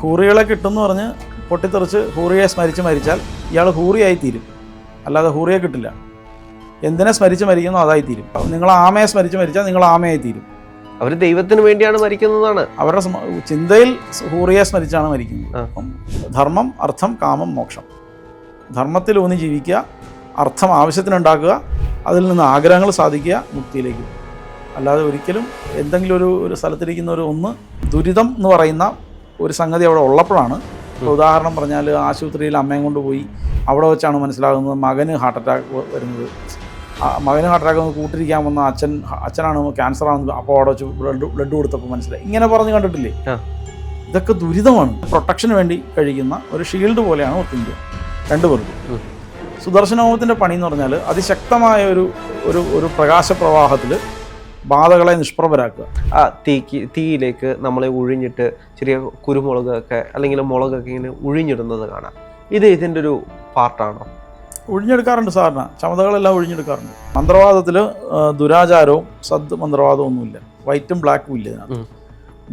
ഹൂറികളെ കിട്ടുമെന്ന് പറഞ്ഞ് പൊട്ടിത്തെറിച്ച് ഹൂറിയെ സ്മരിച്ച് മരിച്ചാൽ ഇയാൾ ഹൂറിയായി തീരും, അല്ലാതെ ഹൂറിയെ കിട്ടില്ല. എന്തിനെ സ്മരിച്ച് മരിക്കുന്നോ അതായി തീരും. നിങ്ങൾ ആമയെ സ്മരിച്ച് മരിച്ചാൽ നിങ്ങൾ ആമയായി തീരും. അവർ ദൈവത്തിന് വേണ്ടിയാണ് മരിക്കുന്നതാണ്. അവരുടെ ചിന്തയിൽ ഹൂറിയെ സ്മരിച്ചാണ് മരിക്കുന്നത്. അപ്പം ധർമ്മം, അർത്ഥം, കാമം, മോക്ഷം. ധർമ്മത്തിലൂന്നി ജീവിക്കുക, അർത്ഥം ആവശ്യത്തിനുണ്ടാക്കുക, അതിൽ നിന്ന് ആഗ്രഹങ്ങൾ സാധിക്കുക, മുക്തിയിലേക്ക്. അല്ലാതെ ഒരിക്കലും എന്തെങ്കിലും ഒരു സ്ഥലത്തിരിക്കുന്ന ഒന്ന് ദുരിതം എന്ന് പറയുന്ന ഒരു സംഗതി അവിടെ ഉള്ളപ്പോഴാണ്. ഉദാഹരണം പറഞ്ഞാൽ ആശുപത്രിയിൽ അമ്മയും കൊണ്ടുപോയി അവിടെ വെച്ചാണ് മനസ്സിലാകുന്നത് മകന് ഹാർട്ട് അറ്റാക്ക് വരുന്നത്. മകന് ഹാർട്ട് അറ്റാക്ക് കൂട്ടിരിക്കാൻ വന്ന അച്ഛനാണ് ക്യാൻസറാണെന്ന് അപ്പോൾ അവിടെ വെച്ച് ബ്ലഡ് കൊടുത്തപ്പോൾ മനസ്സിലായി. ഇങ്ങനെ പറഞ്ഞ് കണ്ടിട്ടില്ലേ? ഇതൊക്കെ ദുരിതമാണ്. പ്രൊട്ടക്ഷന് വേണ്ടി കഴിക്കുന്ന ഒരു ഷീൽഡ് പോലെയാണ് മൃത്യുഞ്ജയം രണ്ടുപേർക്കും. സുദർശന ഹോമത്തിൻ്റെ പണി എന്ന് പറഞ്ഞാൽ അതിശക്തമായ ഒരു പ്രകാശപ്രവാഹത്തിൽ ബാധകളെ നിഷ്പ്രഭരാക്കുക. ആ തീയിലേക്ക് നമ്മളെ ഉഴിഞ്ഞിട്ട് ചെറിയ കുരുമുളകൊക്കെ അല്ലെങ്കിൽ മുളകൊക്കെ ഇങ്ങനെ ഉഴിഞ്ഞിടുന്നത് കാണാം. ഇതിൻ്റെ ഒരു പാർട്ടാണോ? ഒഴിഞ്ഞെടുക്കാറുണ്ട്. സാധാരണ ചമതകളെല്ലാം ഒഴിഞ്ഞെടുക്കാറുണ്ട്. മന്ത്രവാദത്തിൽ ദുരാചാരവും മന്ത്രവാദവും ഒന്നുമില്ല, വൈറ്റും ബ്ലാക്കും ഇല്ല. ഇതിനകത്ത്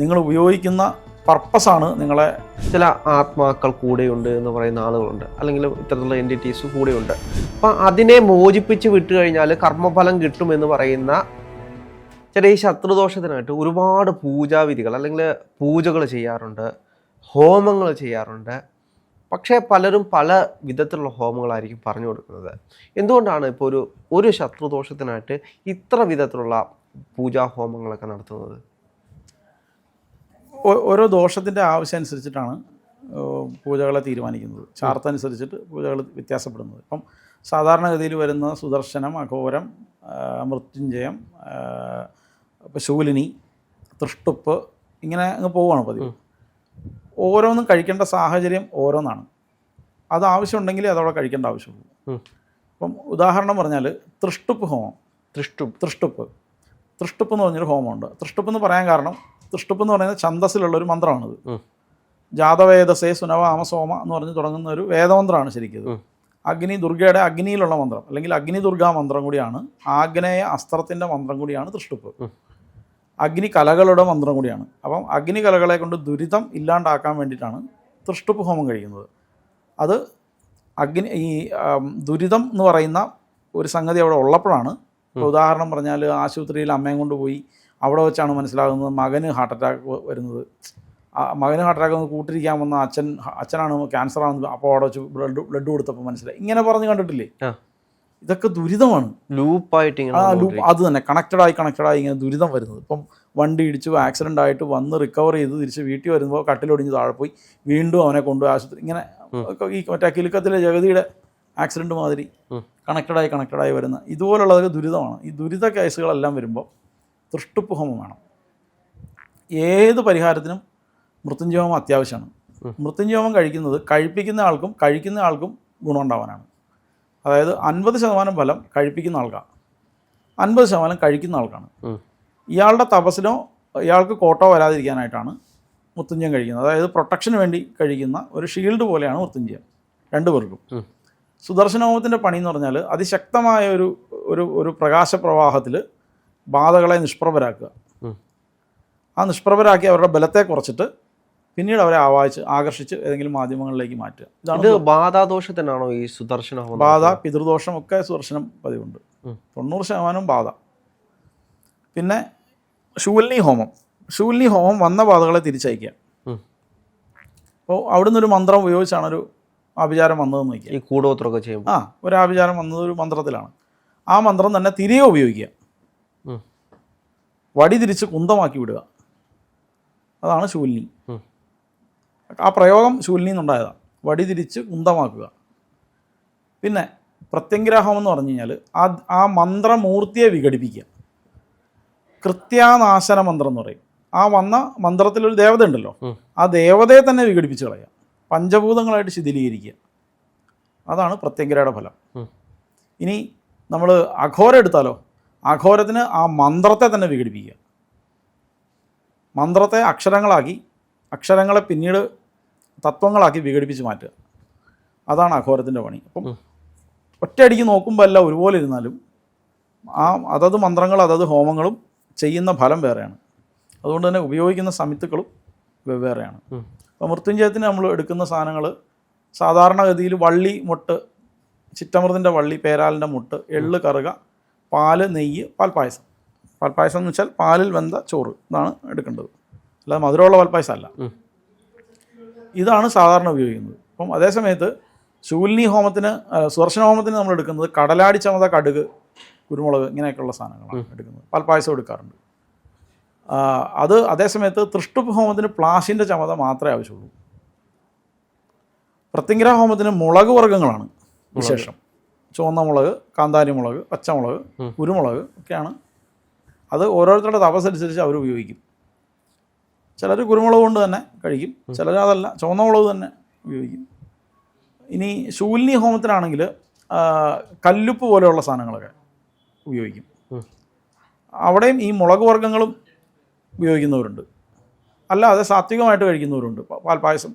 നിങ്ങൾ ഉപയോഗിക്കുന്ന പർപ്പസാണ് നിങ്ങളെ. ചില ആത്മാക്കൾ കൂടെയുണ്ട് എന്ന് പറയുന്ന ആളുകളുണ്ട്, അല്ലെങ്കിൽ ഇത്തരത്തിലുള്ള എൻറ്റിറ്റീസ് കൂടെയുണ്ട്. അപ്പം അതിനെ മോചിപ്പിച്ച് വിട്ടു കഴിഞ്ഞാൽ കർമ്മഫലം കിട്ടുമെന്ന് പറയുന്ന ചില ഈ ശത്രുദോഷത്തിനായിട്ട് ഒരുപാട് പൂജാവിധികൾ അല്ലെങ്കിൽ പൂജകൾ ചെയ്യാറുണ്ട്, ഹോമങ്ങൾ ചെയ്യാറുണ്ട്. പക്ഷേ പലരും പല വിധത്തിലുള്ള ഹോമങ്ങളായിരിക്കും പറഞ്ഞു കൊടുക്കുന്നത്. എന്തുകൊണ്ടാണ് ഇപ്പോൾ ഒരു ശത്രുദോഷത്തിനായിട്ട് ഇത്ര വിധത്തിലുള്ള പൂജാഹോമങ്ങളൊക്കെ നടത്തുന്നത്? ഓരോ ദോഷത്തിൻ്റെ ആവശ്യം അനുസരിച്ചിട്ടാണ് പൂജകളെ തീരുമാനിക്കുന്നത്. ചാർത്തനുസരിച്ചിട്ട് പൂജകൾ വ്യത്യാസപ്പെടുന്നത്. ഇപ്പം സാധാരണഗതിയിൽ വരുന്ന സുദർശനം, അഘോരം, മൃത്യുഞ്ജയം, ശൂലിനി, തൃഷ്ടുപ്പ്, ഇങ്ങനെ അങ്ങ് പോവുകയാണ് പതിവ്. ഓരോന്നും കഴിക്കേണ്ട സാഹചര്യം ഓരോന്നാണ്. അത് ആവശ്യമുണ്ടെങ്കിൽ അതവിടെ കഴിക്കേണ്ട ആവശ്യമുള്ളൂ. അപ്പം ഉദാഹരണം പറഞ്ഞാൽ തൃഷ്ടുപ്പ് ഹോമം. തൃഷ്ടുപ്പ് എന്ന് പറഞ്ഞൊരു ഹോമമുണ്ട്. തൃഷ്ടുപ്പ് എന്ന് പറയാൻ കാരണം, തൃഷ്ടുപ്പ് എന്ന് പറയുന്നത് ഛന്ദസ്സിലുള്ളൊരു മന്ത്രമാണിത്. ജാതവേദസേ സുനവാമ സോമ എന്ന് പറഞ്ഞ് തുടങ്ങുന്ന ഒരു വേദമന്ത്രമാണ് ശരിക്കും. അഗ്നി, ദുർഗയുടെ അഗ്നിയിലുള്ള മന്ത്രം, അല്ലെങ്കിൽ അഗ്നി ദുർഗാ മന്ത്രം കൂടിയാണ്. ആഗ്നേയ അസ്ത്രത്തിൻ്റെ മന്ത്രം കൂടിയാണ് തൃഷ്ടുപ്പ്. അഗ്നി കലകളുടെ മന്ത്രം കൂടിയാണ്. അപ്പം അഗ്നി കലകളെ കൊണ്ട് ദുരിതം ഇല്ലാണ്ടാക്കാൻ വേണ്ടിയിട്ടാണ് തൃഷ്ടുപ്പ് ഹോമം കഴിക്കുന്നത്. അത് ഈ ദുരിതം എന്ന് പറയുന്ന ഒരു സംഗതി അവിടെ ഉള്ളപ്പോഴാണ്. ഉദാഹരണം പറഞ്ഞാൽ ആശുപത്രിയിൽ അമ്മയും കൊണ്ടുപോയി അവിടെ വെച്ചാണ് മനസ്സിലാകുന്നത് മകന് ഹാർട്ട് അറ്റാക്ക് വരുന്നത്. മകന് ഹാർട്ട് അറ്റാക്ക് കൂട്ടിരിക്കാൻ വന്ന അച്ഛനാണ് ക്യാൻസറാണെന്ന് അപ്പോൾ അവിടെ വെച്ച് ബ്ലഡ് കൊടുത്തപ്പോൾ മനസ്സിലായി. ഇങ്ങനെ പറഞ്ഞ് കണ്ടിട്ടില്ലേ? ഇതൊക്കെ ദുരിതമാണ്. ലൂപ്പായിട്ട് അത് തന്നെ കണക്റ്റഡായി ഇങ്ങനെ ദുരിതം വരുന്നത്. ഇപ്പം വണ്ടി ഇടിച്ചു ആക്സിഡൻ്റ് ആയിട്ട് വന്ന് റിക്കവർ ചെയ്ത് തിരിച്ച് വീട്ടിൽ വരുമ്പോൾ കട്ടിലൊടിഞ്ഞ് താഴെ പോയി വീണ്ടും അവനെ കൊണ്ടുപോയി ആശുപത്രി. ഇങ്ങനെ ഈ മറ്റേ കിലുക്കത്തിലെ ജഗതിയുടെ ആക്സിഡൻറ്റ് മാതിരി കണക്റ്റഡായി വരുന്ന ഇതുപോലുള്ളതൊക്കെ ദുരിതമാണ്. ഈ ദുരിത കേസുകളെല്ലാം വരുമ്പോൾ തൃഷ്ടുപ്പ് ഹോമം വേണം. ഏത് പരിഹാരത്തിനും മൃത്യുഞ്ജയഹോമം അത്യാവശ്യമാണ്. മൃത്യുഞ്ജയഹോമം കഴിക്കുന്നത് കഴിപ്പിക്കുന്ന ആൾക്കും ഗുണം ഉണ്ടാവാനാണ്. അതായത് 50% ഫലം കഴിപ്പിക്കുന്ന ആൾക്കാണ്, 50% കഴിക്കുന്ന ആൾക്കാണ്. ഇയാളുടെ തപസ്സിനോ ഇയാൾക്ക് കോട്ടോ വരാതിരിക്കാനായിട്ടാണ് മൃത്യുഞ്ജയം കഴിക്കുന്നത്. അതായത് പ്രൊട്ടക്ഷന് വേണ്ടി കഴിക്കുന്ന ഒരു ഷീൽഡ് പോലെയാണ് മൃത്യുഞ്ജയം രണ്ടുപേർക്കും. സുദർശന ഹോമത്തിൻ്റെ പണി എന്ന് പറഞ്ഞാൽ അതിശക്തമായ ഒരു പ്രകാശപ്രവാഹത്തിൽ ബാധകളെ നിഷ്പ്രഭരാക്കുക. ആ നിഷ്പ്രഭരാക്കി അവരുടെ ബലത്തെ കുറച്ചിട്ട് പിന്നീട് അവരെ ആകർഷിച്ച് ഏതെങ്കിലും മാധ്യമങ്ങളിലേക്ക് മാറ്റുക. ഇതാണ് ബാധാദോഷത്തിനാണോ ഈ സുദർശന ഹോമം? ബാധ, പിതൃദോഷം ഒക്കെ സുദർശനം പതിവുണ്ട്. 90% ബാധ. പിന്നെ ശൂലിനി ഹോമം വന്ന ബാധകളെ തിരിച്ചയക്കുക. അപ്പോൾ അവിടുന്ന് ഒരു മന്ത്രം ഉപയോഗിച്ചാണ് ഒരു ആഭിചാരം വന്നതെന്ന് വയ്ക്കുക. ഈ കൂടോത്രമൊക്കെ ചെയ്യുമ്പോൾ ഒരു ആഭിചാരം വന്നത് ഒരു മന്ത്രത്തിലാണ്. ആ മന്ത്രം തന്നെ തിരികെ ഉപയോഗിക്കുക. വടി തിരിച്ച് കുന്തമാക്കി വിടുക. അതാണ് ശൂലിനി. ആ പ്രയോഗം ശൂലിനി എന്നുണ്ടായതാണ്. വടി തിരിച്ച് കുന്തമാക്കുക. പിന്നെ പ്രത്യംഗ്രാഹം എന്ന് പറഞ്ഞു കഴിഞ്ഞാൽ ആ മന്ത്രമൂർത്തിയെ വിഘടിപ്പിക്കുക. കൃത്യാനാശന മന്ത്രം എന്ന് പറയും. ആ വന്ന മന്ത്രത്തിലൊരു ദേവത ഉണ്ടല്ലോ, ആ ദേവതയെ തന്നെ വിഘടിപ്പിച്ച് കളയുക, പഞ്ചഭൂതങ്ങളായിട്ട് ശിഥിലീകരിക്കുക. അതാണ് പ്രത്യംഗ്രയുടെ ഫലം. ഇനി നമ്മൾ അഘോരം എടുത്താലോ, അഘോരത്തിന് ആ മന്ത്രത്തെ തന്നെ വിഘടിപ്പിക്കുക. മന്ത്രത്തെ അക്ഷരങ്ങളെ പിന്നീട് തത്വങ്ങളാക്കി വിഘടിപ്പിച്ച് മാറ്റുക. അതാണ് അഘോരത്തിൻ്റെ പണി. അപ്പം ഒറ്റയടിക്ക് നോക്കുമ്പോൾ എല്ലാം ഒരുപോലെ ഇരുന്നാലും അതത് മന്ത്രങ്ങൾ അതത് ഹോമങ്ങളും ചെയ്യുന്ന ഫലം വേറെയാണ്. അതുകൊണ്ട് തന്നെ ഉപയോഗിക്കുന്ന സമിത്തുക്കളും വെവ്വേറെയാണ്. അപ്പോൾ മൃത്യുഞ്ജയത്തിന് നമ്മൾ എടുക്കുന്ന സാധനങ്ങൾ സാധാരണഗതിയിൽ വള്ളി, മുട്ട്, ചിറ്റമൃതിൻ്റെ വള്ളി, പേരാലിൻ്റെ മുട്ട്, എള്ള്, കറുക, പാല്, നെയ്യ്, പാൽപ്പായസം. പാൽപ്പായസം എന്ന് വെച്ചാൽ പാലിൽ വെന്ത ചോറ്, ഇതാണ് എടുക്കേണ്ടത്. അല്ലാതെ മധുരമുള്ള പാൽപ്പായസം അല്ല. ഇതാണ് സാധാരണ ഉപയോഗിക്കുന്നത്. അപ്പം അതേസമയത്ത് ശൂലിനി ഹോമത്തിന്, സുദർശന ഹോമത്തിന് നമ്മൾ എടുക്കുന്നത് കടലാടി ചമത, കടുക്, കുരുമുളക് ഇങ്ങനെയൊക്കെയുള്ള സാധനങ്ങളാണ് എടുക്കുന്നത്. പാൽപ്പായസം എടുക്കാറുണ്ട്. അത് അതേസമയത്ത് തൃഷ്ടുപ്പ് ഹോമത്തിന് പ്ലാശിൻ്റെ ചമത മാത്രമേ ആവശ്യമുള്ളൂ. പ്രത്യംഗര ഹോമത്തിന് മുളക് വർഗ്ഗങ്ങളാണ് വിശേഷം. ചുവന്ന മുളക്, കാന്താരി മുളക്, പച്ചമുളക്, കുരുമുളക് ഒക്കെയാണ്. അത് ഓരോരുത്തരുടെ തപസ്സനുസരിച്ച് അവർ ഉപയോഗിക്കും. ചിലർ കുരുമുളക് കൊണ്ട് തന്നെ കഴിക്കും, ചിലർ അതല്ല ചുവന്ന മുളക് തന്നെ ഉപയോഗിക്കും. ഇനി ശൂലിനി ഹോമത്തിനാണെങ്കിൽ കല്ലുപ്പ് പോലെയുള്ള സാധനങ്ങളൊക്കെ ഉപയോഗിക്കും. അവിടെയും ഈ മുളക് വർഗ്ഗങ്ങളും ഉപയോഗിക്കുന്നവരുണ്ട്. അല്ലാതെ സാത്വികമായിട്ട് കഴിക്കുന്നവരുണ്ട്. പാൽപ്പായസം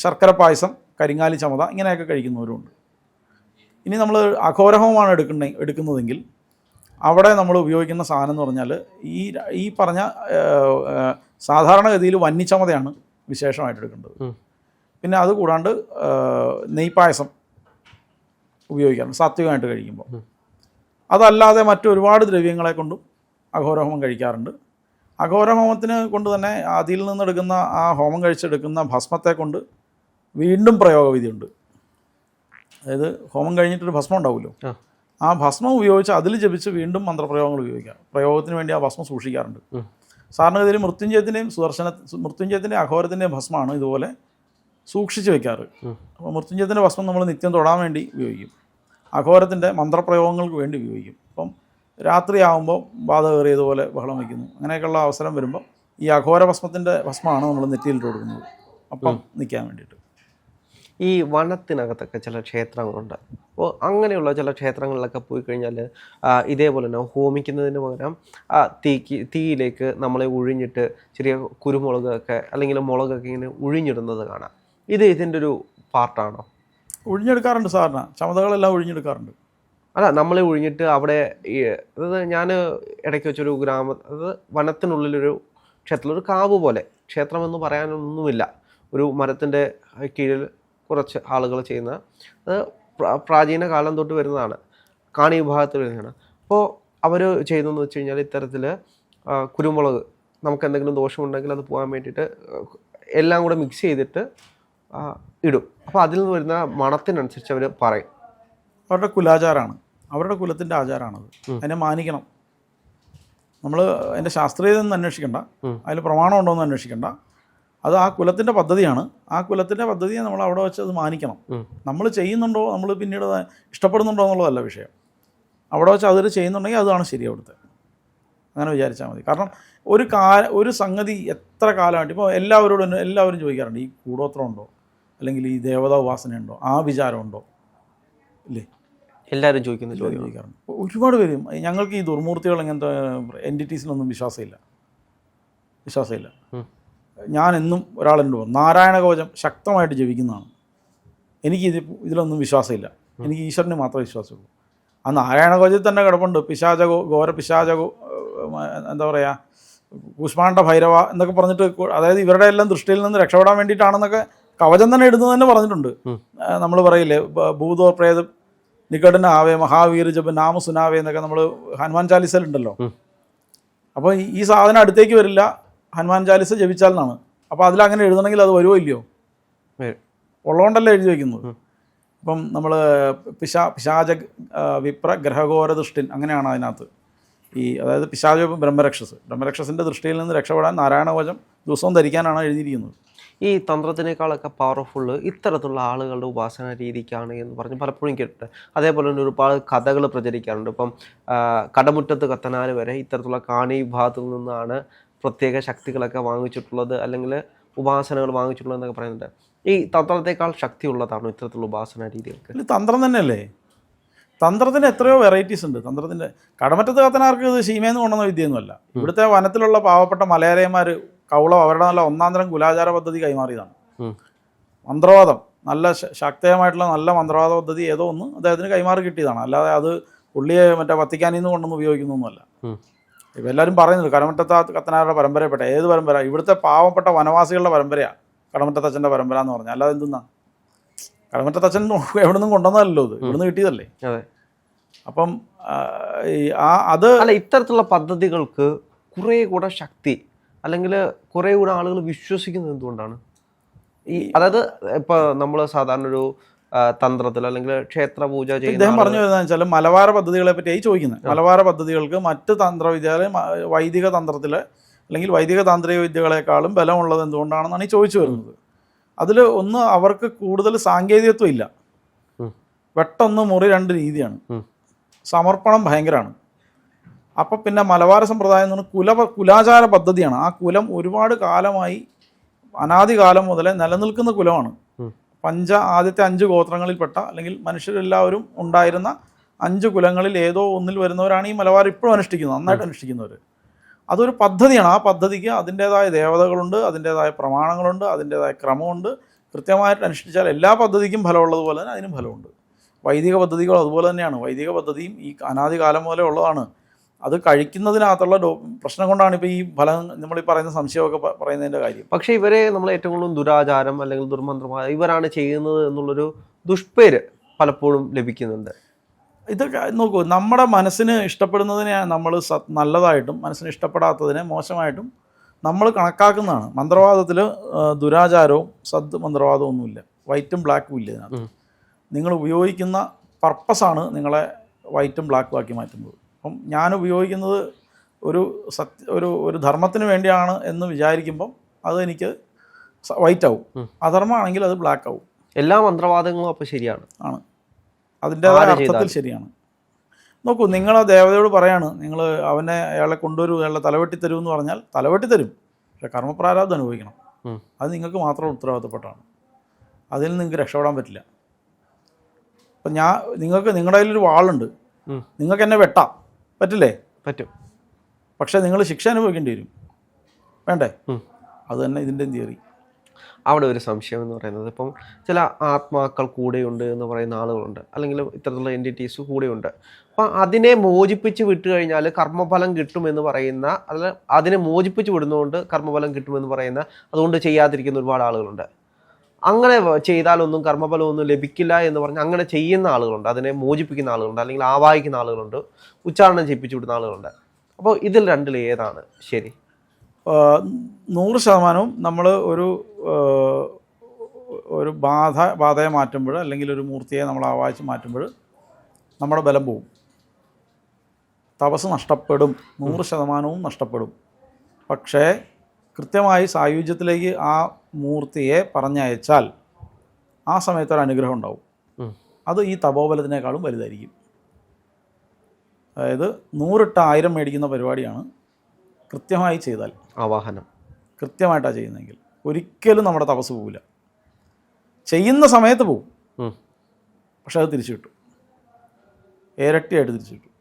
ശർക്കര പായസം, കരിങ്ങാലി ചമത ഇങ്ങനെയൊക്കെ കഴിക്കുന്നവരുണ്ട്. ഇനി നമ്മൾ അഘോരഹോമമാണ് എടുക്കുന്നതെങ്കിൽ അവിടെ നമ്മൾ ഉപയോഗിക്കുന്ന സാധനം എന്ന് പറഞ്ഞാൽ ഈ പറഞ്ഞ സാധാരണഗതിയിൽ വന്നിച്ചമതയാണ് വിശേഷമായിട്ട് എടുക്കേണ്ടത്. പിന്നെ അത് കൂടാണ്ട് നെയ്പായസം ഉപയോഗിക്കാറുണ്ട് സാത്വികമായിട്ട് കഴിക്കുമ്പോൾ. അതല്ലാതെ മറ്റൊരുപാട് ദ്രവ്യങ്ങളെ കൊണ്ടും അഘോരഹോമം കഴിക്കാറുണ്ട്. അഘോരഹോമത്തിന് കൊണ്ട് തന്നെ അതിൽ നിന്നെടുക്കുന്ന ആ ഹോമം കഴിച്ചെടുക്കുന്ന ഭസ്മത്തെ കൊണ്ട് വീണ്ടും പ്രയോഗവിധിയുണ്ട്. അതായത് ഹോമം കഴിഞ്ഞിട്ടൊരു ഭസ്മം ഉണ്ടാവുമല്ലോ, ആ ഭസ്മം ഉപയോഗിച്ച് അതിൽ ജപിച്ച് വീണ്ടും മന്ത്രപ്രയോഗങ്ങൾ ഉപയോഗിക്കാം. പ്രയോഗത്തിന് വേണ്ടി ആ ഭസ്മം സൂക്ഷിക്കാറുണ്ട്. സാധാരണഗതിയിൽ മൃത്യുഞ്ജയത്തിൻ്റെയും അഘോരത്തിൻ്റെയും ഭസ്മമാണ് ഇതുപോലെ സൂക്ഷിച്ച് വെക്കാറ്. അപ്പോൾ മൃത്യുഞ്ജയത്തിൻ്റെ ഭസ്മം നമ്മൾ നിത്യം തൊടാൻ വേണ്ടി ഉപയോഗിക്കും, അഘോരത്തിൻ്റെ മന്ത്രപ്രയോഗങ്ങൾക്ക് വേണ്ടി ഉപയോഗിക്കും. അപ്പം രാത്രിയാകുമ്പോൾ ബാധ കയറിയതുപോലെ ബഹളം വയ്ക്കുന്നു, അങ്ങനെയൊക്കെയുള്ള അവസരം വരുമ്പോൾ ഈ അഘോര ഭസ്മമാണ് നമ്മൾ നെറ്റിയിലിട്ട് കൊടുക്കുന്നത്, അപ്പം നിൽക്കാൻ വേണ്ടിയിട്ട്. ഈ വനത്തിനകത്തൊക്കെ ചില ക്ഷേത്രങ്ങളുണ്ട്. അപ്പോൾ അങ്ങനെയുള്ള ചില ക്ഷേത്രങ്ങളിലൊക്കെ പോയി കഴിഞ്ഞാൽ ഇതേപോലെ തന്നെ ഹോമിക്കുന്നതിന് പകരം തീയിലേക്ക് നമ്മളെ ഒഴിഞ്ഞിട്ട് ചെറിയ കുരുമുളകൊക്കെ അല്ലെങ്കിൽ മുളകൊക്കെ ഇങ്ങനെ ഒഴിഞ്ഞിടുന്നത് കാണാം. ഇതിൻ്റെ ഒരു പാർട്ടാണോ? ഒഴിഞ്ഞെടുക്കാറുണ്ട്. സാധാരണ ചമതകളെല്ലാം ഒഴിഞ്ഞെടുക്കാറുണ്ട്. അല്ല, നമ്മളെ ഒഴിഞ്ഞിട്ട് അവിടെ അതായത് ഞാൻ ഇടയ്ക്ക് വെച്ചൊരു അത് വനത്തിനുള്ളിലൊരു ക്ഷേത്രത്തിൽ ഒരു കാവ് പോലെ, ക്ഷേത്രമെന്ന് പറയാനൊന്നുമില്ല, ഒരു മരത്തിൻ്റെ കീഴിൽ കുറച്ച് ആളുകൾ ചെയ്യുന്ന, അത് പ്രാചീന കാലം തൊട്ട് വരുന്നതാണ്, കാണി വിഭാഗത്തിൽ വരുന്നതാണ്. അപ്പോൾ അവർ ചെയ്യുന്നതെന്ന് വെച്ച് കഴിഞ്ഞാൽ ഇത്തരത്തിൽ കുരുമുളക്, നമുക്ക് എന്തെങ്കിലും ദോഷമുണ്ടെങ്കിൽ അത് പോകാൻ വേണ്ടിയിട്ട് എല്ലാം കൂടെ മിക്സ് ചെയ്തിട്ട് ഇടും. അപ്പോൾ അതിൽ നിന്ന് വരുന്ന മണത്തിനനുസരിച്ച് അവർ പറയും. അവരുടെ കുലാചാരമാണ്, അവരുടെ കുലത്തിൻ്റെ ആചാരമാണത്, അതിനെ മാനിക്കണം. നമ്മൾ അതിൻ്റെ ശാസ്ത്രീയതൊന്നും അന്വേഷിക്കണ്ട, അതിൽ പ്രമാണം ഉണ്ടോ എന്ന് അന്വേഷിക്കണ്ട. അത് ആ കുലത്തിൻ്റെ പദ്ധതിയാണ്. ആ കുലത്തിൻ്റെ പദ്ധതിയെ നമ്മൾ അവിടെ വെച്ച് അത് മാനിക്കണം. നമ്മൾ ചെയ്യുന്നുണ്ടോ, നമ്മൾ പിന്നീട് ഇഷ്ടപ്പെടുന്നുണ്ടോ എന്നുള്ളതല്ല വിഷയം. അവിടെ വെച്ച് അതിൽ ചെയ്യുന്നുണ്ടെങ്കിൽ അതാണ് ശരി അവിടുത്തെ, അങ്ങനെ വിചാരിച്ചാൽ മതി. കാരണം ഒരു സംഗതി എത്ര കാലമായിട്ട് ഇപ്പോൾ എല്ലാവരും ചോദിക്കാറുണ്ട്, ഈ കൂടോത്രം ഉണ്ടോ, അല്ലെങ്കിൽ ഈ ദേവതാ ഉപാസനയുണ്ടോ, ആ വിചാരമുണ്ടോ ഇല്ലേ, എല്ലാവരും ചോദിക്കാറുണ്ട്. ഒരുപാട് പേരും ഞങ്ങൾക്ക് ഈ ദുർമൂർത്തികൾ ഇങ്ങനത്തെ എൻറ്റിറ്റീസിലൊന്നും വിശ്വാസമില്ല. ഞാൻ എന്നും ഒരാളെന്നോട് പറഞ്ഞു, നാരായണ കവചം ശക്തമായിട്ട് ജപിക്കുന്നതാണ്, എനിക്ക് ഇതിലൊന്നും വിശ്വാസമില്ല, എനിക്ക് ഈശ്വരന് മാത്രമേ വിശ്വാസമുള്ളൂ. ആ നാരായണ കവചത്തിൽ തന്നെ കിടപ്പുണ്ട് ഘോര പിശാചകോ എന്താ പറയുക, കൂഷ്മാണ്ഡ ഭൈരവ എന്നൊക്കെ പറഞ്ഞിട്ട്, അതായത് ഇവരുടെ എല്ലാം ദൃഷ്ടിയിൽ നിന്ന് രക്ഷപ്പെടാൻ വേണ്ടിയിട്ടാണെന്നൊക്കെ കവചം തന്നെ ഇടുന്നത് തന്നെ പറഞ്ഞിട്ടുണ്ട്. നമ്മൾ പറയില്ലേ, ഭൂതോ പ്രേത നികടന ആവേ മഹാവീര ജപ നാമ സുനാവേ എന്നൊക്കെ നമ്മൾ ഹനുമാൻ ചാലിസയിലുണ്ടല്ലോ. അപ്പോൾ ഈ സാധനം അടുത്തേക്ക് വരില്ല ഹനുമാൻ ചാലിസ ജപിച്ചാൽ എന്നാണ്. അപ്പോൾ അതിലങ്ങനെ എഴുതണമെങ്കിൽ അത് വരുമോ ഇല്ലയോ, ഉള്ളതുകൊണ്ടല്ലേ എഴുതി വയ്ക്കുന്നത്. ഇപ്പം നമ്മൾ പിശാച വിപ്ര ഗ്രഹഘോര ദൃഷ്ടിൻ അങ്ങനെയാണ് അതിനകത്ത്. അതായത് പിശാച ബ്രഹ്മരക്ഷസിൻ്റെ ദൃഷ്ടിയിൽ നിന്ന് രക്ഷപ്പെടാൻ നാരായണകവചം ദിവസവും ധരിക്കാനാണ് എഴുതിയിരിക്കുന്നത്. ഈ തന്ത്രത്തിനേക്കാളൊക്കെ പവർഫുള്ള് ഇത്തരത്തിലുള്ള ആളുകളുടെ ഉപാസന രീതിക്കാണ് എന്ന് പറഞ്ഞ് പലപ്പോഴും കേട്ടിട്ട്, അതേപോലെ തന്നെ ഒരുപാട് കഥകൾ പ്രചരിക്കാറുണ്ട്. ഇപ്പം കടമുറ്റത്ത് കത്തനാർ വരെ ഇത്തരത്തിലുള്ള കാണി വിഭാഗത്തിൽ നിന്നാണ് പ്രത്യേക ശക്തികളൊക്കെ വാങ്ങിച്ചിട്ടുള്ളത്, അല്ലെങ്കിൽ ഉപാസനകൾ വാങ്ങിച്ചിട്ടുള്ളത് എന്നൊക്കെ പറയുന്നുണ്ട്. ഈ തന്ത്രത്തേക്കാൾ ശക്തിയുള്ളതാണോ ഇത്തരത്തിലുള്ള ഉപാസന രീതികൾക്ക്? തന്ത്രം തന്നെയല്ലേ. തന്ത്രത്തിന് എത്രയോ വെറൈറ്റീസ് ഉണ്ട്. തന്ത്രത്തിൻ്റെ കടമറ്റത്ത് കത്തനാർക്ക് ഇത് ശീമേന്ന് കൊണ്ടുവന്ന വിദ്യയൊന്നുമല്ല. ഇവിടുത്തെ വനത്തിലുള്ള പാവപ്പെട്ട മലയാളിമാർ കൗളം അവരുടെ നല്ല ഒന്നാന്തരം കുലാചാര പദ്ധതി കൈമാറിയതാണ്. മന്ത്രവാദം, നല്ല ശക്തമായിട്ടുള്ള നല്ല മന്ത്രവാദ പദ്ധതി ഏതോ ഒന്ന് അദ്ദേഹത്തിന് കൈമാറി കിട്ടിയതാണ്. അല്ലാതെ അത് പുള്ളിയെ മറ്റേ വത്തിക്കാനിൽ നിന്ന് കൊണ്ടൊന്നും ഉപയോഗിക്കുന്നൊന്നുമല്ല. ഇപ്പം എല്ലാവരും പറയുന്നുണ്ട് കടമറ്റത്ത് കത്തനാരുടെ പരമ്പരപ്പെട്ട ഏത് പരമ്പര, ഇവിടുത്തെ പാവപ്പെട്ട വനവാസികളുടെ പരമ്പരയാണ് കടമറ്റത്തച്ഛൻ്റെ പരമ്പര എന്ന് പറഞ്ഞാൽ. അല്ലാതെ എന്തെന്നാ, കടമറ്റത്തച്ഛൻ എവിടെ നിന്നും കൊണ്ടുവന്നതല്ലോ, ഇത് ഇവിടുന്ന് കിട്ടിയതല്ലേ. അതെ. അപ്പം അത് അല്ല, ഇത്തരത്തിലുള്ള പദ്ധതികൾക്ക് കുറേ കൂടെ ശക്തി അല്ലെങ്കിൽ കുറേ കൂടെ ആളുകൾ വിശ്വസിക്കുന്നത് എന്തുകൊണ്ടാണ്? അതായത് ഇപ്പൊ നമ്മൾ സാധാരണ ഒരു തന്ത്രത്തിൽ അല്ലെങ്കിൽ ക്ഷേത്ര പൂജ ചെയ്യുന്ന ഇദ്ദേഹം പറഞ്ഞു വരുന്നത് വെച്ചാൽ മലബാര പദ്ധതികളെ പറ്റിയായി ചോദിക്കുന്നത്. മലബാര പദ്ധതികൾക്ക് മറ്റ് തന്ത്രവിദ്യകളെ വൈദിക തന്ത്രത്തിലെ അല്ലെങ്കിൽ വൈദിക താന്ത്രിക വിദ്യകളെക്കാളും ബലമുള്ളത് എന്തുകൊണ്ടാണെന്നാണ് ഈ ചോദിച്ചു വരുന്നത്. അതിൽ ഒന്ന്, അവർക്ക് കൂടുതൽ സാങ്കേതികത്വം ഇല്ല. വെട്ടൊന്ന് മുറി 2 രീതിയാണ്. സമർപ്പണം ഭയങ്കരമാണ്. അപ്പം പിന്നെ മലബാര സമ്പ്രദായം എന്ന് പറഞ്ഞാൽ കുലാചാര പദ്ധതിയാണ്. ആ കുലം ഒരുപാട് കാലമായി, അനാദികാലം മുതലേ നിലനിൽക്കുന്ന കുലമാണ്. ആദ്യത്തെ 5 ഗോത്രങ്ങളിൽപ്പെട്ട അല്ലെങ്കിൽ മനുഷ്യരെല്ലാവരും ഉണ്ടായിരുന്ന 5 കുലങ്ങളിൽ ഏതോ ഒന്നിൽ വരുന്നവരാണ് ഈ മലബാർ ഇപ്പോഴും അനുഷ്ഠിക്കുന്നത്, നന്നായിട്ട് അനുഷ്ഠിക്കുന്നവർ. അതൊരു പദ്ധതിയാണ്. ആ പദ്ധതിക്ക് അതിൻ്റേതായ ദേവതകളുണ്ട്, അതിൻ്റേതായ പ്രമാണങ്ങളുണ്ട്, അതിൻ്റേതായ ക്രമമുണ്ട്. കൃത്യമായിട്ട് അനുഷ്ഠിച്ചാൽ എല്ലാ പദ്ധതിക്കും ഫലമുള്ളതുപോലെ തന്നെ അതിനും ഫലമുണ്ട്. വൈദിക പദ്ധതികളും അതുപോലെ തന്നെയാണ്. വൈദിക പദ്ധതിയും ഈ അനാദികാലം മുതലേ ഉള്ളതാണ്. അത് കഴിക്കുന്നതിനകത്തുള്ള പ്രശ്നം കൊണ്ടാണ് ഇപ്പോൾ ഈ ഫലം നമ്മൾ ഈ പറയുന്ന സംശയമൊക്കെ പറയുന്നതിൻ്റെ കാര്യം. പക്ഷേ ഇവരെ നമ്മൾ ഏറ്റവും കൂടുതൽ ദുരാചാരം അല്ലെങ്കിൽ ദുർമന്ത്രമായ ഇവരാണ് ചെയ്യുന്നത് എന്നുള്ളൊരു ദുഷ്പേര് പലപ്പോഴും ലഭിക്കുന്നുണ്ട്. ഇത് നോക്കൂ, നമ്മുടെ മനസ്സിന് ഇഷ്ടപ്പെടുന്നതിനെ നമ്മൾ നല്ലതായിട്ടും മനസ്സിന് ഇഷ്ടപ്പെടാത്തതിനെ മോശമായിട്ടും നമ്മൾ കണക്കാക്കുന്നതാണ്. മന്ത്രവാദത്തിൽ ദുരാചാരവും മന്ത്രവാദവും ഒന്നുമില്ല, വൈറ്റും ബ്ലാക്കും ഇല്ല. ഇതിനകത്ത് നിങ്ങൾ ഉപയോഗിക്കുന്ന പർപ്പസാണ് നിങ്ങളെ വൈറ്റും ബ്ലാക്കും ആക്കി മാറ്റുന്നത്. അപ്പം ഞാൻ ഉപയോഗിക്കുന്നത് ഒരു ധർമ്മത്തിന് വേണ്ടിയാണ് എന്ന് വിചാരിക്കുമ്പം അത് എനിക്ക് വൈറ്റ് ആവും, അധർമ്മമാണെങ്കിൽ അത് ബ്ലാക്ക് ആവും. എല്ലാ മന്ത്രവാദങ്ങളും അപ്പോൾ ശരിയാണ്, ആണ് അതിൻ്റേതായ അർത്ഥത്തിൽ ശരിയാണ്. നോക്കൂ, നിങ്ങൾ ആ ദേവതയോട് പറയാണ്, നിങ്ങൾ അയാളെ കൊണ്ടുവരൂ, അയാളെ തലവെട്ടി തരൂ എന്ന് പറഞ്ഞാൽ തലവെട്ടി തരും. പക്ഷേ കർമ്മപ്രാരാബ്ധം അനുഭവിക്കണം. അത് നിങ്ങൾക്ക് മാത്രം ഉത്തരവാദിത്തപ്പെട്ടാണ്. അതിൽ നിങ്ങൾക്ക് രക്ഷപ്പെടാൻ പറ്റില്ല. അപ്പം നിങ്ങളുടെ കയ്യിലൊരു വാളുണ്ട്, നിങ്ങൾക്ക് എന്നെ വെട്ടാം, പറ്റില്ലേ? പറ്റും. പക്ഷേ നിങ്ങൾ ശിക്ഷ അനുഭവിക്കേണ്ടി വരും, വേണ്ടേ? അത് തന്നെ ഇതിൻ്റെ തിയറി. അവിടെ ഒരു സംശയം എന്ന് പറയുന്നത്, ഇപ്പം ചില ആത്മാക്കൾ കൂടെയുണ്ട് എന്ന് പറയുന്ന ആളുകളുണ്ട്, അല്ലെങ്കിൽ ഇത്തരത്തിലുള്ള എൻറ്റിറ്റീസ് കൂടെയുണ്ട്. അപ്പം അതിനെ മോചിപ്പിച്ച് വിട്ടു കഴിഞ്ഞാൽ കർമ്മഫലം കിട്ടുമെന്ന് പറയുന്ന, അല്ല അതിനെ മോചിപ്പിച്ച് വിടുന്നതുകൊണ്ട് കർമ്മഫലം കിട്ടുമെന്ന് പറയുന്ന, അതുകൊണ്ട് ചെയ്യാതിരിക്കുന്ന ഒരുപാട് ആളുകളുണ്ട്. അങ്ങനെ ചെയ്താലൊന്നും കർമ്മഫലമൊന്നും ലഭിക്കില്ല എന്ന് പറഞ്ഞ് അങ്ങനെ ചെയ്യുന്ന ആളുകളുണ്ട്, അതിനെ മോചിപ്പിക്കുന്ന ആളുകളുണ്ട്, അല്ലെങ്കിൽ ആവാഹിക്കുന്ന ആളുകളുണ്ട്, ഉച്ചാരണം ചെയ്യിപ്പിച്ച് വിടുന്ന ആളുകളുണ്ട്. അപ്പോൾ ഇതിൽ രണ്ടിൽ ഏതാണ് ശരി? 100% നമ്മൾ ഒരു ബാധയെ മാറ്റുമ്പോൾ, അല്ലെങ്കിൽ ഒരു മൂർത്തിയെ നമ്മൾ ആവാഹിച്ച് മാറ്റുമ്പോൾ നമ്മുടെ ബലം പോവും, തപസ് നഷ്ടപ്പെടും, 100% നഷ്ടപ്പെടും. പക്ഷേ കൃത്യമായി സായുജ്യത്തിലേക്ക് ആ മൂർത്തിയെ പറഞ്ഞയച്ചാൽ ആ സമയത്തൊരു അനുഗ്രഹം ഉണ്ടാവും. അത് ഈ തപോബലത്തിനേക്കാളും വലുതായിരിക്കും. അതായത് 100 ഇട്ട് 1000 മേടിക്കുന്ന പരിപാടിയാണ് കൃത്യമായി ചെയ്താൽ. ആവാഹനം കൃത്യമായിട്ടാണ് ചെയ്യുന്നതെങ്കിൽ ഒരിക്കലും നമ്മുടെ തപസ് പോവില്ല. ചെയ്യുന്ന സമയത്ത് പോവും, പക്ഷെ അത് തിരിച്ചു കിട്ടും, ഇരട്ടിയായിട്ട് തിരിച്ചു കിട്ടും.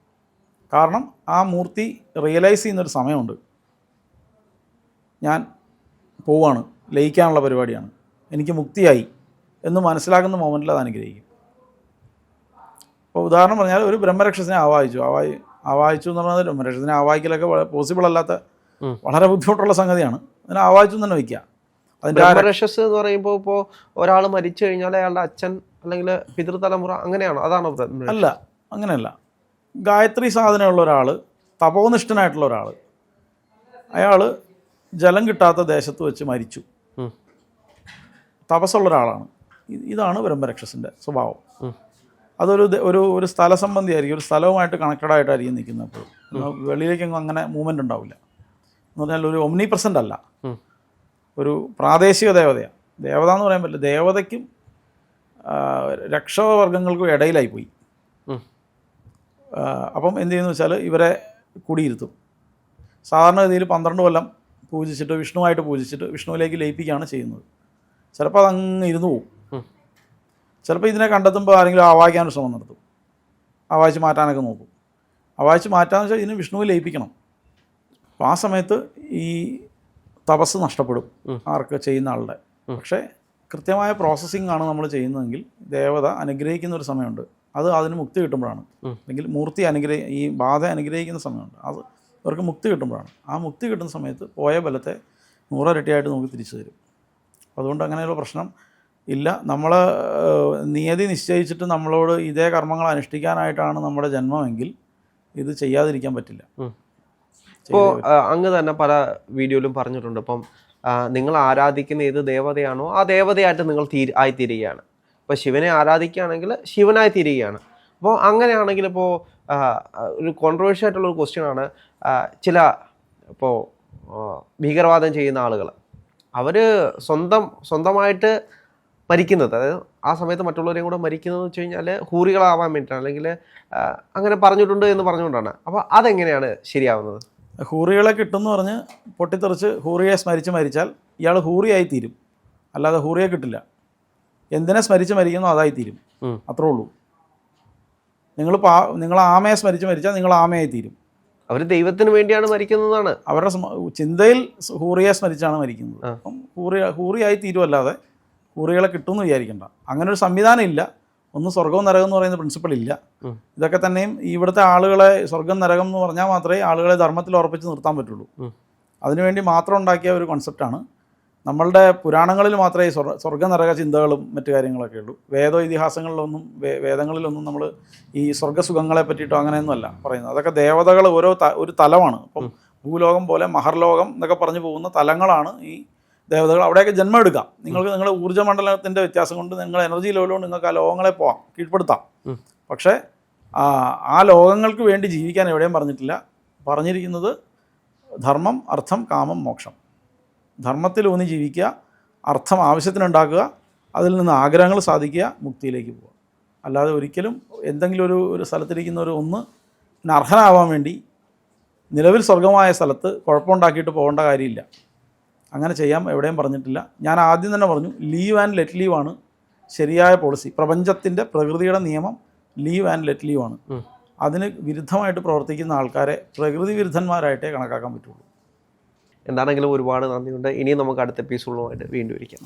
കാരണം ആ മൂർത്തി റിയലൈസ് ചെയ്യുന്നൊരു സമയമുണ്ട്. ഞാൻ പോവാണ്, ലയിക്കാനുള്ള പരിപാടിയാണ്, എനിക്ക് മുക്തിയായി എന്ന് മനസ്സിലാക്കുന്ന മൊമെൻറ്റിൽ അത് അനുഗ്രഹിക്കും. ഇപ്പോൾ ഉദാഹരണം പറഞ്ഞാൽ, ഒരു ബ്രഹ്മരക്ഷസിനെ ആവാഹിച്ചു എന്ന് പറഞ്ഞാൽ, ബ്രഹ്മരക്ഷസിനെ ആവാഹിക്കലൊക്കെ പോസിബിൾ അല്ലാത്ത വളരെ ബുദ്ധിമുട്ടുള്ള സംഗതിയാണ്. അതിനെ ആവാഹിച്ചു തന്നെ വയ്ക്കുക. ബ്രഹ്മരക്ഷസ് എന്ന് പറയുമ്പോൾ ഇപ്പോൾ ഒരാൾ മരിച്ചു കഴിഞ്ഞാൽ അയാളുടെ അച്ഛൻ അല്ലെങ്കിൽ പിതൃതലമുറ അങ്ങനെയാണോ? അതാണോ? അല്ല, അങ്ങനെയല്ല. ഗായത്രി സാധനമുള്ള ഒരാൾ, തപോനിഷ്ഠനായിട്ടുള്ള ഒരാൾ, അയാൾ ജലം കിട്ടാത്ത ദേശത്ത് വെച്ച് മരിച്ചു, തപസ്സുള്ള ഒരാളാണ്. ഇതാണ് ബ്രഹ്മരക്ഷസിൻ്റെ സ്വഭാവം. അതൊരു സ്ഥലസംബന്ധിയായിരിക്കും, ഒരു സ്ഥലവുമായിട്ട് കണക്റ്റഡ് ആയിട്ടായിരിക്കും നിൽക്കുന്നത്. എപ്പോഴും വെളിയിലേക്കെങ്ങും അങ്ങനെ മൂവ്മെൻ്റ് ഉണ്ടാവില്ല. എന്ന് പറഞ്ഞാൽ ഒരു ഒമ്നി പ്രസൻ്റ് അല്ല, ഒരു പ്രാദേശിക ദേവതയാണ്. ദേവത എന്ന് പറയാൻ പറ്റില്ല, ദേവതയ്ക്കും രക്ഷവർഗങ്ങൾക്കും ഇടയിലായിപ്പോയി. അപ്പം എന്ത് ചെയ്യുന്നു വെച്ചാൽ, ഇവരെ കുടിയിരുത്തും. സാധാരണഗതിയിൽ 12 കൊല്ലം പൂജിച്ചിട്ട്, വിഷ്ണുവായിട്ട് പൂജിച്ചിട്ട് വിഷ്ണുവിലേക്ക് ലയിപ്പിക്കുകയാണ് ചെയ്യുന്നത്. ചിലപ്പോൾ അതങ്ങ് ഇരുന്ന് പോവും. ചിലപ്പോൾ ഇതിനെ കണ്ടെത്തുമ്പോൾ ആരെങ്കിലും ആവാഹിക്കാനൊരു ശ്രമം നടത്തും, ആവാഹിച്ച് മാറ്റാനൊക്കെ നോക്കും. ആവാഹിച്ച് മാറ്റാന്ന് വെച്ചാൽ ഇതിന് വിഷ്ണുവിൽ ലയിപ്പിക്കണം. അപ്പോൾ ആ സമയത്ത് ഈ തപസ് നഷ്ടപ്പെടും ആർക്ക്? ചെയ്യുന്ന ആളുടെ. പക്ഷേ കൃത്യമായ പ്രോസസ്സിംഗ് ആണ് നമ്മൾ ചെയ്യുന്നതെങ്കിൽ ദേവത അനുഗ്രഹിക്കുന്ന ഒരു സമയമുണ്ട്. അത് അതിന് മുക്തി കിട്ടുമ്പോഴാണ്, അല്ലെങ്കിൽ മൂർത്തി ഈ ബാധ അനുഗ്രഹിക്കുന്ന സമയമുണ്ട്. അത് അവർക്ക് മുക്തി കിട്ടുമ്പോഴാണ്. ആ മുക്തി കിട്ടുന്ന സമയത്ത് പോയ ബലത്തെ 100 ഇരട്ടിയായിട്ട് നമുക്ക് തിരിച്ചു തരും. അതുകൊണ്ട് അങ്ങനെയുള്ള പ്രശ്നം ഇല്ല. നമ്മൾ നിയതി നിശ്ചയിച്ചിട്ട് നമ്മളോട് ഇതേ കർമ്മങ്ങൾ അനുഷ്ഠിക്കാനായിട്ടാണ് നമ്മുടെ ജന്മമെങ്കിൽ ഇത് ചെയ്യാതിരിക്കാൻ പറ്റില്ല. ഇപ്പോൾ അങ്ങ് തന്നെ പല വീഡിയോയിലും പറഞ്ഞിട്ടുണ്ട്, ഇപ്പം നിങ്ങൾ ആരാധിക്കുന്ന ഏത് ദേവതയാണോ ആ ദേവതയായിട്ട് നിങ്ങൾ ആയിത്തീരുകയാണ്. ഇപ്പോൾ ശിവനെ ആരാധിക്കുകയാണെങ്കിൽ ശിവനായി തീരുകയാണ്. അപ്പോൾ അങ്ങനെയാണെങ്കിൽ ഇപ്പോൾ ഒരു കോൺട്രവേഴ്ഷ്യൽ ആയിട്ടുള്ളൊരു ക്വസ്റ്റ്യനാണ്, ചില ഇപ്പോൾ ഭീകരവാദം ചെയ്യുന്ന ആളുകൾ അവർ സ്വന്തമായിട്ട് മരിക്കുന്നത്, അതായത് ആ സമയത്ത് മറ്റുള്ളവരെയും കൂടെ മരിക്കുന്നതെന്ന് വെച്ച് കഴിഞ്ഞാൽ ഹൂറികളാവാൻ വേണ്ടിയിട്ടാണ്, അല്ലെങ്കിൽ അങ്ങനെ പറഞ്ഞിട്ടുണ്ട് എന്ന് പറഞ്ഞുകൊണ്ടാണ്. അപ്പോൾ അതെങ്ങനെയാണ് ശരിയാവുന്നത്? ഹൂറികളെ കിട്ടുമെന്ന് പറഞ്ഞ് പൊട്ടിത്തെറിച്ച് ഹൂറിയെ സ്മരിച്ച് മരിച്ചാൽ ഇയാൾ ഹൂറിയായി തീരും, അല്ലാതെ ഹൂറിയെ കിട്ടില്ല. എന്തിനെ സ്മരിച്ച് മരിക്കുന്നോ അതായിത്തീരും, അത്രേ ഉള്ളൂ. നിങ്ങൾ ആമയെ സ്മരിച്ച് മരിച്ചാൽ നിങ്ങൾ ആമയായി തീരും. അവർ ദൈവത്തിന് വേണ്ടിയാണ് മരിക്കുന്നതാണ് അവരുടെ ചിന്തയിൽ. ഹൂറിയെ സ്മരിച്ചാണ് മരിക്കുന്നത്. അപ്പം ഹൂറിയായി തീരുമല്ലാതെ ഹൂറികളെ കിട്ടുമെന്ന് വിചാരിക്കണ്ട. അങ്ങനെ ഒരു സംവിധാനം ഇല്ല. ഒന്ന് സ്വർഗവും നരകം എന്ന് പറയുന്ന പ്രിൻസിപ്പിൾ ഇല്ല. ഇതൊക്കെ തന്നെയും ഇവിടുത്തെ ആളുകളെ സ്വർഗം നരകം എന്ന് പറഞ്ഞാൽ മാത്രമേ ആളുകളെ ധർമ്മത്തിൽ ഉറപ്പിച്ച് നിർത്താൻ പറ്റുള്ളൂ. അതിനുവേണ്ടി മാത്രം ഉണ്ടാക്കിയ ഒരു കോൺസെപ്റ്റാണ്. നമ്മളുടെ പുരാണങ്ങളിൽ മാത്രമേ സ്വർഗ നരക ചിന്തകളും മറ്റു കാര്യങ്ങളൊക്കെ ഉള്ളൂ. ഇതിഹാസങ്ങളിലൊന്നും വേദങ്ങളിലൊന്നും നമ്മൾ ഈ സ്വർഗ്ഗസുഖങ്ങളെ പറ്റിയിട്ടോ അങ്ങനെയൊന്നുമല്ല പറയുന്നത്. അതൊക്കെ ദേവതകൾ ഒരു തലമാണ്. ഇപ്പം ഭൂലോകം പോലെ മഹർലോകം എന്നൊക്കെ പറഞ്ഞു പോകുന്ന തലങ്ങളാണ് ഈ ദേവതകൾ. അവിടെയൊക്കെ ജന്മം എടുക്കാം. നിങ്ങളുടെ ഊർജ്ജമണ്ഡലത്തിൻ്റെ വ്യത്യാസം കൊണ്ട് നിങ്ങളുടെ എനർജി ലെവൽ കൊണ്ട് നിങ്ങൾക്ക് ആ ലോകങ്ങളെ പോവാം, കീഴ്പ്പെടുത്താം. പക്ഷേ ആ ലോകങ്ങൾക്ക് വേണ്ടി ജീവിക്കാൻ എവിടെയും പറഞ്ഞിട്ടില്ല. പറഞ്ഞിരിക്കുന്നത് ധർമ്മം, അർത്ഥം, കാമം, മോക്ഷം. ധർമ്മത്തിലൂന്നി ജീവിക്കുക, അർത്ഥം ആവശ്യത്തിനുണ്ടാക്കുക, അതിൽ നിന്ന് ആഗ്രഹങ്ങൾ സാധിക്കുക, മുക്തിയിലേക്ക് പോവുക. അല്ലാതെ ഒരിക്കലും എന്തെങ്കിലും ഒരു സ്ഥലത്തിരിക്കുന്ന ഒന്ന് അർഹനാവാൻ വേണ്ടി നിലവിൽ സ്വർഗമായ സ്ഥലത്ത് കുഴപ്പമുണ്ടാക്കിയിട്ട് പോകേണ്ട കാര്യമില്ല. അങ്ങനെ ചെയ്യാൻ എവിടെയും പറഞ്ഞിട്ടില്ല. ഞാൻ ആദ്യം തന്നെ പറഞ്ഞു, ലീവ് ആൻഡ് ലെറ്റ് ലീവ് ആണ് ശരിയായ പോളിസി. പ്രപഞ്ചത്തിൻ്റെ പ്രകൃതിയുടെ നിയമം ലീവ് ആൻഡ് ലെറ്റ് ലീവ് ആണ്. അതിന് വിരുദ്ധമായിട്ട് പ്രവർത്തിക്കുന്ന ആൾക്കാരെ പ്രകൃതി വിരുദ്ധന്മാരായിട്ടേ കണക്കാക്കാൻ പറ്റുള്ളൂ. എന്താണെങ്കിലും ഒരുപാട് നന്ദിയുണ്ട്. ഇനിയും നമുക്ക് അടുത്ത എപ്പിസോഡുമായിട്ട് വീണ്ടും ഇരിക്കാം.